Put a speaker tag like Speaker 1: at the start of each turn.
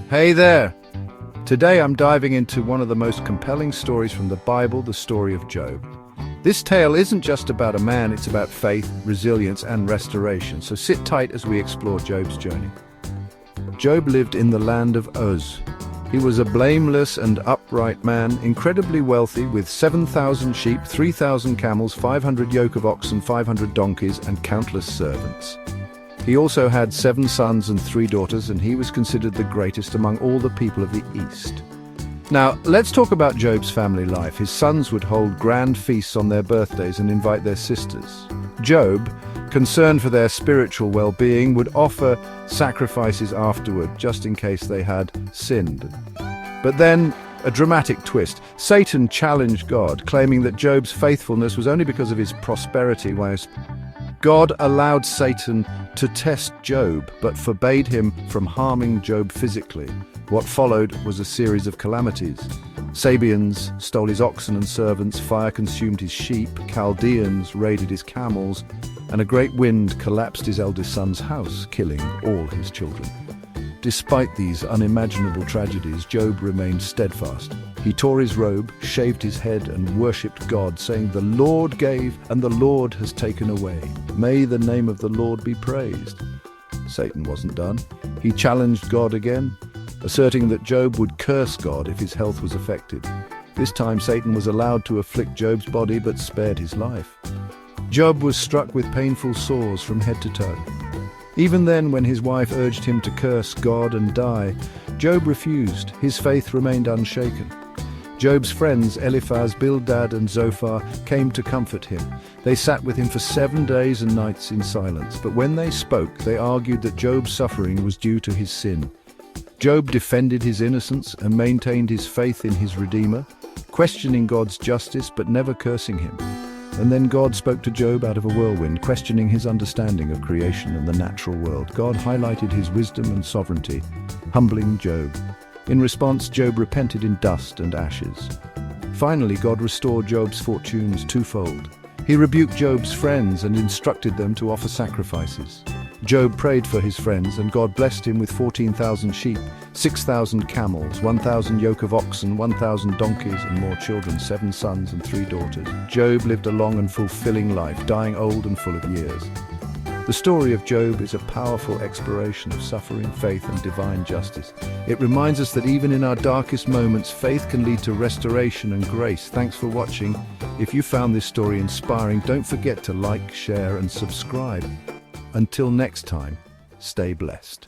Speaker 1: Hey there! Today I'm diving into one of the most compelling stories from the Bible, the story of Job. This tale isn't just about a man, it's about faith, resilience, and restoration. So sit tight as we explore Job's journey. Job lived in the land of Uz. He was a blameless and upright man, incredibly wealthy, with 7,000 sheep, 3,000 camels, 500 yoke of oxen, 500 donkeys, and countless servants. He also had 7 sons and 3 daughters, and he was considered the greatest among all the people of the East. Now, let's talk about Job's family life. His sons would hold grand feasts on their birthdays and invite their sisters. Job, concerned for their spiritual well-being, would offer sacrifices afterward, just in case they had sinned. But then, a dramatic twist. Satan challenged God, claiming that Job's faithfulness was only because of his prosperity, whilst God allowed Satan to test Job, but forbade him from harming Job physically. What followed was a series of calamities. Sabeans stole his oxen and servants, fire consumed his sheep, Chaldeans raided his camels, and a great wind collapsed his eldest son's house, killing all his children. Despite these unimaginable tragedies, Job remained steadfast. He tore his robe, shaved his head, and worshipped God, saying, "The Lord gave, and the Lord has taken away. May the name of the Lord be praised." Satan wasn't done. He challenged God again, asserting that Job would curse God if his health was affected. This time Satan was allowed to afflict Job's body, but spared his life. Job was struck with painful sores from head to toe. Even then, when his wife urged him to curse God and die, Job refused. His faith remained unshaken. Job's friends, Eliphaz, Bildad, and Zophar, came to comfort him. They sat with him for 7 days and nights in silence, but when they spoke, they argued that Job's suffering was due to his sin. Job defended his innocence and maintained his faith in his Redeemer, questioning God's justice but never cursing him. And then God spoke to Job out of a whirlwind, questioning his understanding of creation and the natural world. God highlighted his wisdom and sovereignty, humbling Job. In response, Job repented in dust and ashes. Finally, God restored Job's fortunes twofold. He rebuked Job's friends and instructed them to offer sacrifices. Job prayed for his friends, and God blessed him with 14,000 sheep, 6,000 camels, 1,000 yoke of oxen, 1,000 donkeys, and more children, 7 sons and 3 daughters. Job lived a long and fulfilling life, dying old and full of years. The story of Job is a powerful exploration of suffering, faith, and divine justice. It reminds us that even in our darkest moments, faith can lead to restoration and grace. Thanks for watching. If you found this story inspiring, don't forget to like, share, and subscribe. Until next time, stay blessed.